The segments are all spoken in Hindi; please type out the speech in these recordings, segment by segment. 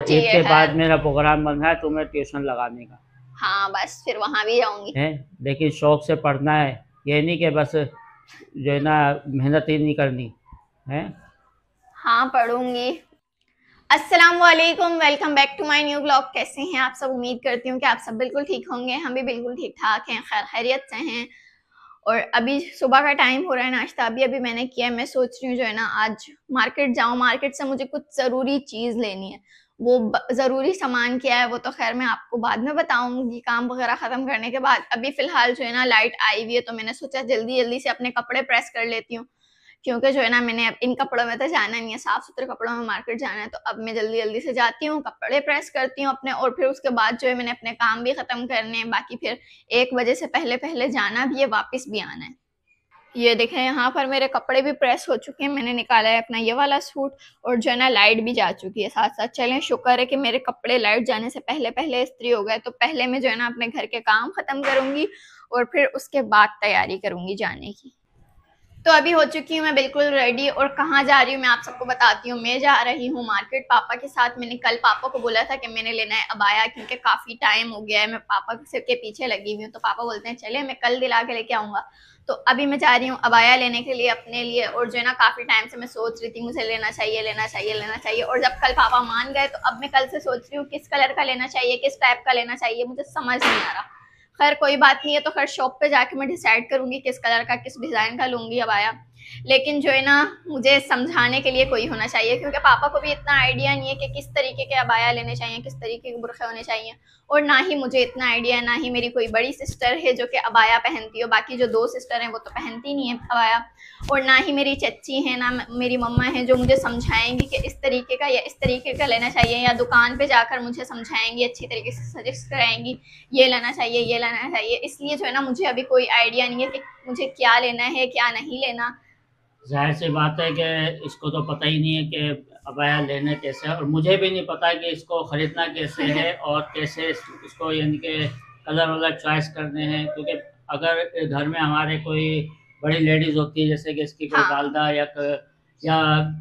ईद चाहिए के है। बाद मेरा प्रोग्राम बन रहा है तुम्हें ट्यूशन लगाने का हाँ बस फिर वहां भी जाऊंगी। है, लेकिन शौक से पढ़ना है, ये नहीं कि बस जो है ना मेहनत ही नहीं करनी है। हाँ पढ़ूंगी। अस्सलाम वालेकुम, welcome back to my new blog. कैसे हैं आप सब? उम्मीद करती हूँ कि आप सब बिल्कुल ठीक होंगे। हम भी बिल्कुल ठीक ठाक हैं, खैर खैरियत से हैं। और अभी सुबह का टाइम हो रहा है, नाश्ता अभी अभी मैंने किया है। मैं सोच रही हूँ जो है ना आज मार्केट जाऊँ, मार्केट से मुझे कुछ ज़रूरी चीज़ लेनी है। वो ज़रूरी सामान क्या है वो तो खैर मैं आपको बाद में बताऊंगी, काम वगैरह ख़त्म करने के बाद। अभी फ़िलहाल जो है ना लाइट आई हुई है, तो मैंने सोचा जल्दी जल्दी से अपने कपड़े प्रेस कर लेती हूँ, क्योंकि जो है ना मैंने अब इन कपड़ों में तो जाना नहीं है, साफ सुथरे कपड़ों में मार्केट जाना है। तो अब मैं जल्दी जल्दी से जाती हूँ, कपड़े प्रेस करती हूँ अपने, और फिर उसके बाद जो है मैंने अपने काम भी खत्म करने हैं। बाकी फिर 1 बजे से पहले पहले जाना भी है, वापस भी आना है। ये देखें यहाँ पर मेरे कपड़े भी प्रेस हो चुके हैं, मैंने निकाला है अपना ये वाला सूट, और जो है ना लाइट भी जा चुकी है साथ साथ। चलें, शुक्र है कि मेरे कपड़े लाइट जाने से पहले पहले इस्त्री हो गए। तो पहले मैं जो है ना अपने घर के काम खत्म करूंगी, और फिर उसके बाद तैयारी करूंगी जाने की। तो अभी हो चुकी हूँ मैं बिल्कुल रेडी, और कहाँ जा रही हूँ मैं आप सबको बताती हूँ। मैं जा रही हूँ मार्केट पापा के साथ। मैंने कल पापा को बोला था कि मैंने लेना है अबाया, क्योंकि काफी टाइम हो गया है मैं पापा के पीछे लगी हुई हूँ। तो पापा बोलते हैं चले, मैं कल दिला के लेके आऊंगा। तो अभी मैं जा रही हूँ अबाया लेने के लिए अपने लिए। और जो है ना काफी टाइम से मैं सोच रही थी मुझे लेना चाहिए लेना चाहिए लेना चाहिए, और जब कल पापा मान गए तो अब मैं कल से सोच रही हूँ किस कलर का लेना चाहिए, किस टाइप का लेना चाहिए, मुझे समझ नहीं आ रहा। खैर कोई बात नहीं है, तो खैर शॉप पे जाके मैं डिसाइड करूंगी किस कलर का किस डिजाइन का लूंगी अबाया। लेकिन जो है ना मुझे समझाने के लिए कोई होना चाहिए, क्योंकि पापा को भी इतना आइडिया नहीं है कि किस तरीके के अबाया लेने चाहिए, किस तरीके के बुरखे होने चाहिए। और ना ही मुझे इतना आइडिया है, ना ही मेरी कोई बड़ी सिस्टर है जो कि अबाया पहनती हो। बाकी जो 2 सिस्टर हैं वो तो पहनती नहीं है अबाया। और ना ही मेरी चच्ची है, ना मेरी मम्मा है जो मुझे समझाएंगी कि इस तरीके का या इस तरीके का लेना चाहिए, या दुकान पे जाकर मुझे समझाएंगी, अच्छी तरीके से सजेस्ट कराएंगी ये लेना चाहिए ये लेना चाहिए। इसलिए जो है ना मुझे अभी कोई आइडिया नहीं है कि मुझे क्या लेना है क्या नहीं लेना। ज़ाहिर सी बात है कि इसको तो पता ही नहीं है कि अबाया लेना कैसे है, और मुझे भी नहीं पता कि इसको ख़रीदना कैसे है और कैसे इसको यानी कि कलर वलर चॉइस करने हैं। क्योंकि अगर घर में हमारे कोई बड़ी लेडीज़ होती है, जैसे कि इसकी कोई हाँ, वालदा या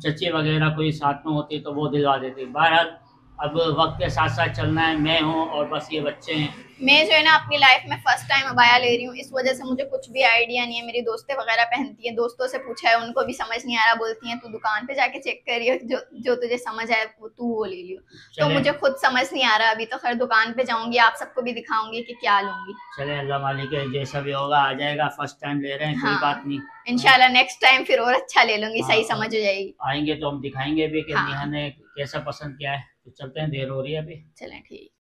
चची वगैरह कोई साथ में होती, तो वो दिलवा देती। बहरहाल अब वक्त के साथ साथ चलना है, मैं हूँ और बस ये बच्चे हैं। मैं जो है ना अपनी लाइफ में फर्स्ट टाइम अबाया ले रही हूँ, इस वजह से मुझे कुछ भी आइडिया नहीं है। मेरी दोस्तें वगैरह पहनती हैं, दोस्तों से पूछा है, उनको भी समझ नहीं आ रहा। बोलती हैं तू दुकान पे जाके चेक करियो, जो जो तुझे समझ आए वो तू वो ले लियो। तो चलें, मुझे खुद समझ नहीं आ रहा अभी। तो खैर दुकान पे जाऊंगी, आप सबको भी दिखाऊंगी कि क्या लूंगी। चलें, अल्लाह मालिक है, जैसा भी होगा आ जाएगा। फर्स्ट टाइम ले रहे हैं, कोई हाँ, बात नहीं। हाँ, इंशाल्लाह नेक्स्ट टाइम फिर और अच्छा ले लूंगी, हाँ, सही और समझ हो जाएगी। आएँगे तो हम दिखाएँगे भी कि नेहा हाँ, ने कैसा पसंद किया है। तो चलते हैं, देर हो रही है अभी। चलें ठीक।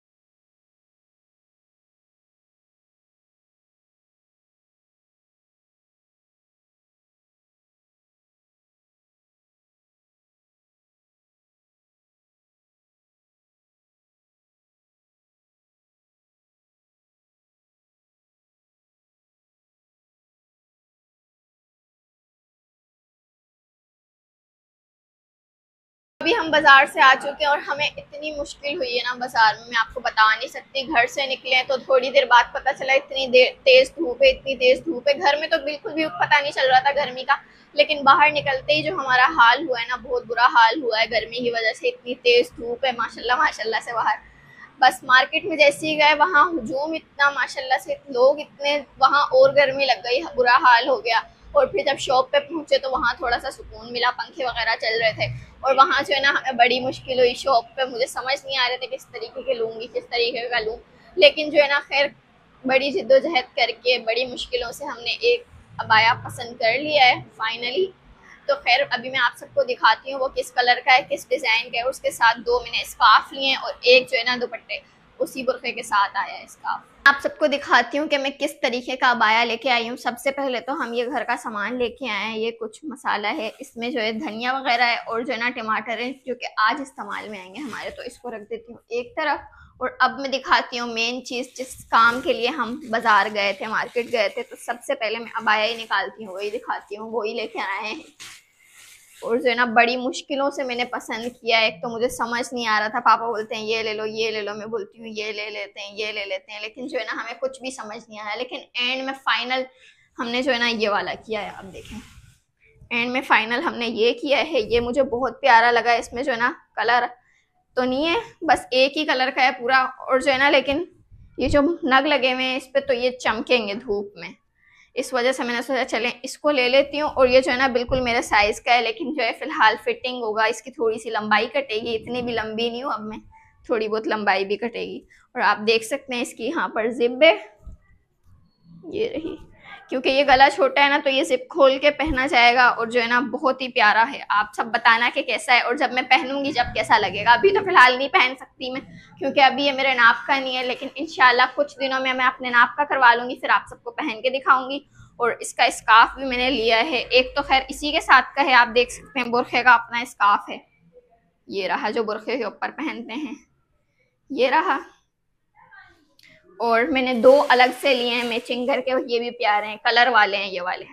अभी हम बाजार से आ चुके हैं, और हमें इतनी मुश्किल हुई है ना बाजार में, मैं आपको बता नहीं सकती। घर से निकले तो थोड़ी देर बाद पता चला इतनी देर तेज धूप है, इतनी तेज धूप है। घर में तो बिल्कुल भी पता नहीं चल रहा था गर्मी का, लेकिन बाहर निकलते ही जो हमारा हाल हुआ है ना, बहुत बुरा हाल हुआ है गर्मी की वजह से। इतनी तेज धूप है माशाल्लाह माशाल्लाह से बाहर। बस मार्केट में जैसे ही गए वहां हुजूम इतना माशाल्लाह से, लोग इतने, वहां और गर्मी लग गई, बुरा हाल हो गया। और फिर जब शॉप पे पहुंचे तो वहां थोड़ा सा सुकून मिला, पंखे वगैरह चल रहे थे। और वहां जो है ना हमें बड़ी मुश्किल हुई शॉप पे, मुझे समझ नहीं आ रहे थे किस तरीके के लूंगी किस तरीके का लूँ। लेकिन जो है ना खैर बड़ी जिद्दोजहद करके बड़ी मुश्किलों से हमने एक अबाया पसंद कर लिया है फाइनली। तो खैर अभी मैं आप सबको दिखाती हूँ वो किस कलर का है, किस डिजाइन का है। उसके साथ 2 मैंने स्कार्फ लिए हैं, और एक जो है ना दुपट्टे उसी बुरखे के साथ आया है स्कार्फ। आप सबको दिखाती हूँ कि मैं किस तरीके का अबाया लेके आई हूँ। सबसे पहले तो हम ये घर का सामान लेके आए हैं। ये कुछ मसाला है, इसमें जो है धनिया वगैरह है, और जो है ना टमाटर है जो कि आज इस्तेमाल में आएंगे हमारे। तो इसको रख देती हूँ एक तरफ। और अब मैं दिखाती हूँ मेन चीज, जिस काम के लिए हम बाजार गए थे, मार्केट गए थे। तो सबसे पहले मैं अबाया ही निकालती हूँ, वही दिखाती हूँ, वही लेके आए हैं। और जो है ना बड़ी मुश्किलों से मैंने पसंद किया। एक तो मुझे समझ नहीं आ रहा था, पापा बोलते हैं ये ले लो ये ले लो, मैं बोलती हूँ ये ले लेते हैं ये ले लेते हैं, लेकिन जो है ना हमें कुछ भी समझ नहीं आया। लेकिन एंड में फाइनल हमने जो है ना ये वाला किया है। अब देखें, एंड में फाइनल हमने ये किया है। ये मुझे बहुत प्यारा लगा, इसमें जो है ना कलर तो नहीं है, बस एक ही कलर का है पूरा। और जो है ना, लेकिन ये जो नग लगे हुए हैं इस पे तो ये चमकेंगे धूप में, इस वजह से मैंने सोचा चलें इसको ले लेती हूँ। और ये जो है ना बिल्कुल मेरे साइज का है, लेकिन जो है फिलहाल फिटिंग होगा, इसकी थोड़ी सी लंबाई कटेगी, इतनी भी लंबी नहीं हूँ अब मैं, थोड़ी बहुत लंबाई भी कटेगी। और आप देख सकते हैं इसकी यहाँ पर जिप है, ये रही। क्योंकि ये गला छोटा है ना तो ये जिप खोल के पहना जाएगा, और जो है ना बहुत ही प्यारा है। आप सब बताना कि कैसा है, और जब मैं पहनूंगी जब कैसा लगेगा। अभी तो फिलहाल नहीं पहन सकती मैं, क्योंकि अभी ये मेरे नाप का नहीं है, लेकिन इंशाल्लाह कुछ दिनों में मैं अपने नाप का करवा लूंगी, फिर आप सबको पहन के दिखाऊंगी। और इसका स्कार्फ भी मैंने लिया है, एक तो खैर इसी के साथ का है, आप देख सकते हैं बुरखे का अपना स्कार्फ है, ये रहा जो बुरखे के ऊपर पहनते हैं, ये रहा। और मैंने 2 अलग से लिए हैं मैचिंग करके, ये भी प्यारे हैं, कलर वाले हैं ये वाले,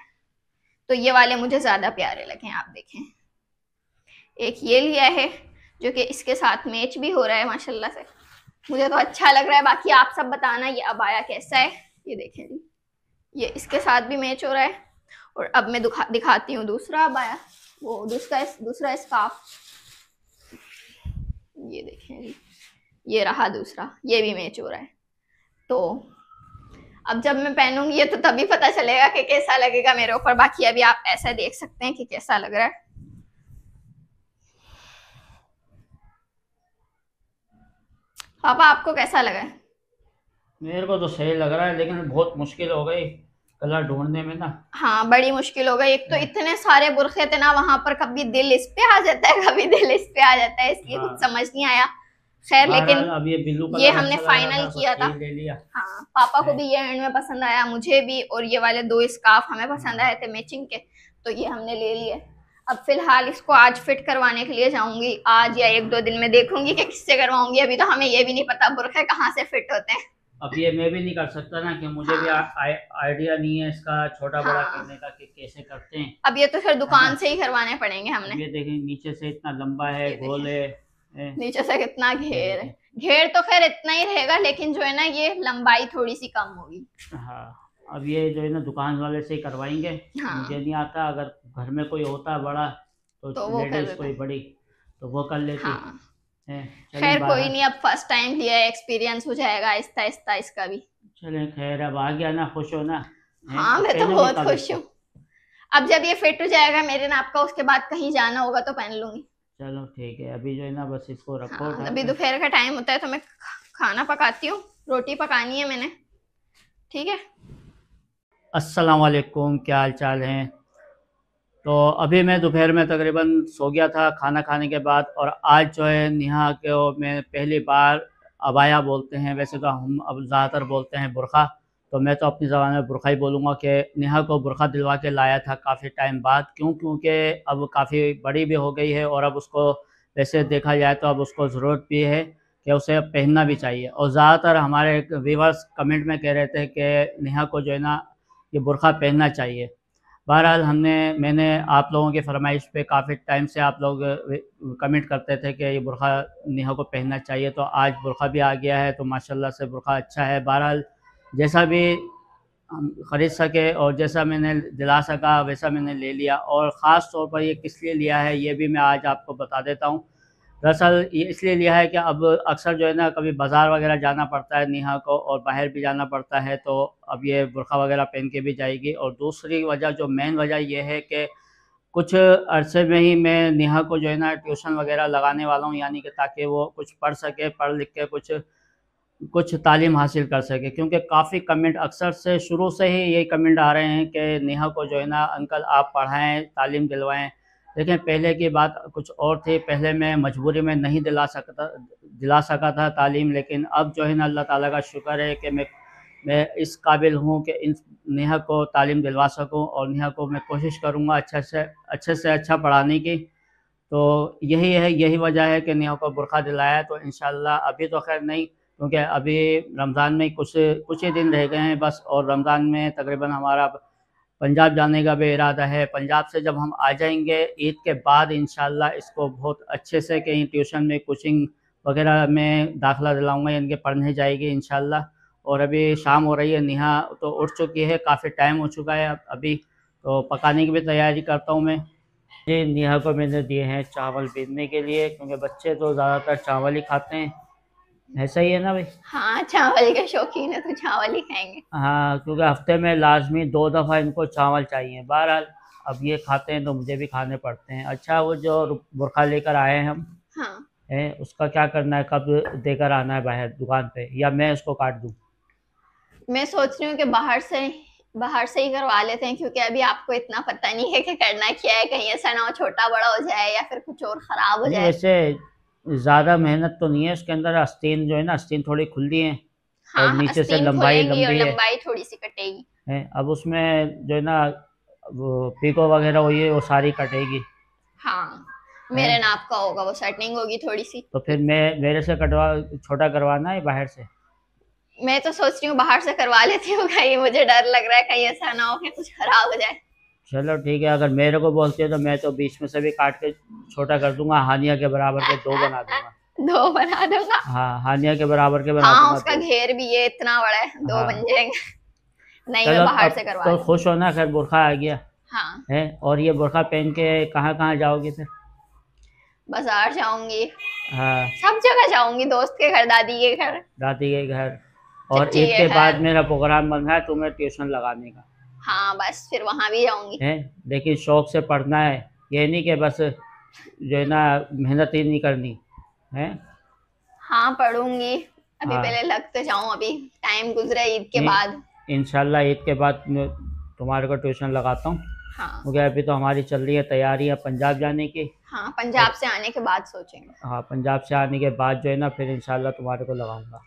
तो ये वाले मुझे ज्यादा प्यारे लगे। आप देखें, एक ये लिया है जो कि इसके साथ मैच भी हो रहा है माशाल्लाह से, मुझे तो अच्छा लग रहा है। बाकी आप सब बताना ये अबाया कैसा है। ये देखें जी, ये इसके साथ भी मैच हो रहा है। और अब मैं दिखाती हूँ दूसरा अबाया, वो दूसरा स्कार्फ, ये देखें जी, ये रहा दूसरा, ये भी मैच हो रहा है। तो अब जब मैं पहनूंगी ये तो तभी पता चलेगा कि कैसा लगेगा मेरे ऊपर। बाकी अभी आप ऐसा देख सकते हैं कि कैसा लग रहा है। पापा आपको कैसा लगा है? मेरे को तो सही लग रहा है, लेकिन बहुत मुश्किल हो गई कलर ढूंढने में ना। हाँ बड़ी मुश्किल हो गई, एक तो इतने सारे बुरखे थे ना वहां पर, कभी दिल इस पे आ जाता है कभी दिल इस पे आ जाता है, इसलिए कुछ समझ नहीं आया। खैर लेकिन अब ये ब्लू कलर ये हमने फाइनल किया था। ले लिया। हाँ पापा को भी ये एंड में पसंद आया, मुझे भी, और ये वाले 2 स्कार्फ हमें पसंद आए थे मैचिंग के, तो ये हमने ले लिए। अब फिलहाल इसको आज फिट करवाने के लिए जाऊंगी, आज या 1-2 दिन में देखूंगी कि किससे करवाऊंगी। अभी तो हमें ये भी नहीं पता बुरखे कहाँ से फिट होते हैं। अब ये मैं भी नहीं कर सकता ना, कि मुझे भी आइडिया नहीं है इसका छोटा बड़ा करने का कि कैसे करते हैं। अब ये तो फिर दुकान से ही करवाने पड़ेंगे हमने। ये देखें नीचे से इतना लंबा है, गोल है, नीचे से कितना घेर है। घेर तो खैर इतना ही रहेगा, लेकिन जो है ना ये लंबाई थोड़ी सी कम होगी। हाँ अब ये जो है ना दुकान वाले से ही करवाएंगे। हाँ। मुझे नहीं आता, अगर घर में कोई होता बड़ा तो लेडीज कोई बड़ी तो वो कर लेती। हाँ। खैर कोई नहीं, अब फर्स्ट टाइम लिया है, एक्सपीरियंस हो जाएगा आहिस्ता आहिस्ता इसका भी। चले खैर, अब आ गया ना, खुश हो ना? हाँ मैं तो बहुत खुश हूँ। अब जब ये फिट हो जाएगा मेरे नाप का, उसके बाद कहीं जाना होगा तो पहन लूंगी। चलो ठीक है, अभी जो है ना बस इसको रखो। हाँ, अभी दोपहर का टाइम होता है तो मैं खाना पकाती हूँ, रोटी पकानी है मैंने। ठीक है, अस्सलाम वालेकुम, क्या हाल चाल हैं? तो अभी मैं दोपहर में तकरीबन सो गया था खाना खाने के बाद, और आज जो है नेहा को मैं पहली बार अबाया बोलते हैं, वैसे तो हम अब ज़्यादातर बोलते हैं बुरखा, तो मैं तो अपनी ज़बान में बुरखा ही बोलूँगा कि नेहा को बुरखा दिलवा के लाया था काफ़ी टाइम बाद। क्योंकि अब काफ़ी बड़ी भी हो गई है, और अब उसको वैसे देखा जाए तो अब उसको ज़रूरत भी है कि उसे पहनना भी चाहिए। और ज़्यादातर हमारे व्यूअर्स कमेंट में कह रहे थे कि नेहा को जो है ना ये बुरखा पहनना चाहिए। बहरहाल मैंने आप लोगों की फरमाइश पे काफ़ी टाइम से आप लोग कमेंट करते थे कि ये बुरखा नेहा को पहनना चाहिए, तो आज बुरखा भी आ गया है, तो माशाल्लाह से बुरखा अच्छा है। बहरहाल जैसा भी हम ख़रीद सके और जैसा मैंने दिला सका वैसा मैंने ले लिया। और ख़ास तौर पर ये किस लिए लिया है ये भी मैं आज आपको बता देता हूँ। दरअसल ये इसलिए लिया है कि अब अक्सर जो है ना कभी बाज़ार वगैरह जाना पड़ता है नेहा को, और बाहर भी जाना पड़ता है, तो अब ये बुरखा वगैरह पहन के भी जाएगी। और दूसरी वजह, जो मेन वजह ये है कि कुछ अरसे में ही मैं नेहा को जो है ना ट्यूशन वगैरह लगाने वाला हूँ, यानी कि ताकि वो कुछ पढ़ सके, पढ़ लिख के कुछ तालीम हासिल कर सके। क्योंकि काफ़ी कमेंट अक्सर से शुरू से ही यही कमेंट आ रहे हैं कि नेहा को जो है ना अंकल आप पढ़ाएँ, तालीम दिलवाएँ। लेकिन पहले की बात कुछ और थी, पहले मैं मजबूरी में नहीं दिला सका था तालीम, लेकिन अब जो है ना अल्लाह ताला का शुक्र है कि मैं इस काबिल हूँ कि इन नेहा को तालीम दिलवा सकूँ, और नेहा को मैं कोशिश करूँगा अच्छे से अच्छा पढ़ाने की। तो यही वजह है कि नेहा को बुरखा दिलाया है। तो इंशाल्लाह अभी तो खैर नहीं, क्योंकि अभी रमज़ान में कुछ ही दिन रह गए हैं बस, और रमज़ान में तकरीबन हमारा पंजाब जाने का भी इरादा है। पंजाब से जब हम आ जाएंगे ईद के बाद इंशाल्लाह इसको बहुत अच्छे से कहीं ट्यूशन में, कोचिंग वगैरह में दाखिला दिलाऊंगा, यानी कि पढ़ने जाएगी इंशाल्लाह। और अभी शाम हो रही है, नेहा तो उठ चुकी है, काफ़ी टाइम हो चुका है अभी, तो पकाने की भी तैयारी करता हूँ मैं। जी नेहा को मैंने दिए हैं चावल पीने के लिए, क्योंकि बच्चे तो ज़्यादातर चावल ही खाते हैं। ऐसा ही है ना भाई? हाँ, चावल के शौकीन है तो चावल ही खाएंगे। हाँ, क्योंकि हफ्ते में लाजमी 2 दफ़ा इनको चावल चाहिए। बहरहाल अब ये खाते हैं तो मुझे भी खाने पड़ते हैं। अच्छा, वो जो बुरखा लेकर आए हैं हम हाँ, हैं, उसका क्या करना है? कब देकर आना है बाहर दुकान पे, या मैं इसको काट दूँ? मैं सोच रही हूँ कि बाहर से ही करवा लेते हैं, क्योंकि अभी आपको इतना पता नहीं है कि करना क्या है, कहीं ऐसा ना हो छोटा बड़ा हो जाए या फिर कुछ और खराब हो नहीं, जाए। वैसे ज़्यादा मेहनत तो नहीं है इसके अंदर। आस्तीन जो है ना, आस्तीन थोड़ी खुली है और हाँ, नीचे से आस्तीन लंबाई खुलेगी और लंबी लंबाई थोड़ी सी कटेगी। है। अब उसमें जो है ना वो पीको वगैरह हुई है, वो सारी कटेगी हाँ, है। मेरे नाप का होगा, वो सेटिंग होगी थोड़ी सी। तो फिर मैं मेरे से छोटा करवाना है बाहर से? मैं तो सोच रही हूँ बाहर से करवा लेती हूँ, कहीं मुझे डर लग रहा है कहीं ऐसा ना हो कि कुछ खराब हो जाए। चलो ठीक है, अगर मेरे को बोलती है तो मैं तो बीच में से भी काट के छोटा कर दूंगा, हानिया के बराबर के 2 बना दूंगा। 2 बना दूंगा। हाँ, हानिया के बराबर के बना हाँ, दूंगा उसका 2। घेर भी ये इतना बड़ा है, 2 बन हाँ, जाएंगे। नहीं, मैं चलो बाहर अब से करवा तो लूँ। खुश होना, खैर बुरखा आ गया हाँ, है। और ये बुरखा पहन के कहाँ कहाँ जाओगे फिर? बाजार जाऊंगी, हाँ, सब जगह जाऊंगी, दोस्त के घर, दादी के घर, दादी के घर। और चच्ची ईद के के बाद घर। मेरा प्रोग्राम बन रहा है तुम्हें ट्यूशन लगाने का हाँ, बस फिर वहां भी जाऊंगी। है। लेकिन शौक से पढ़ना है, ये नहीं कि बस जो है ना मेहनत ही नहीं करनी है। हाँ, पढ़ूंगी। अभी हाँ, पहले लग तो जाऊं, अभी टाइम गुजरे ईद के नहीं, बाद। इंशाल्लाह ईद के बाद मैं तुम्हारे को ट्यूशन लगाता हूँ, हाँ, क्योंकि अभी तो हमारी चल रही है तैयारियाँ पंजाब जाने की। हाँ, और पंजाब से आने के बाद सोचेंगे। हाँ, पंजाब से आने के बाद जो है ना फिर इंशाल्लाह तुम्हारे को लगाऊंगा।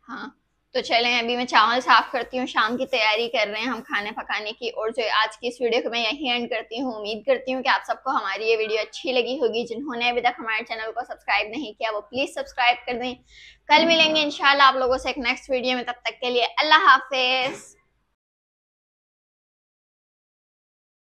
हाँ, तो चलें, अभी मैं चावल साफ करती हूँ, शाम की तैयारी कर रहे हैं हम खाने पकाने की। और जो आज की इस वीडियो को मैं यहीं एंड करती हूँ। उम्मीद करती हूँ कि आप सबको हमारी ये वीडियो अच्छी लगी होगी। जिन्होंने अभी तक हमारे चैनल को सब्सक्राइब नहीं किया वो प्लीज सब्सक्राइब कर दें। कल मिलेंगे इंशाल्लाह आप लोगों से एक नेक्स्ट वीडियो में, तब तक के लिए अल्लाह हाफिज।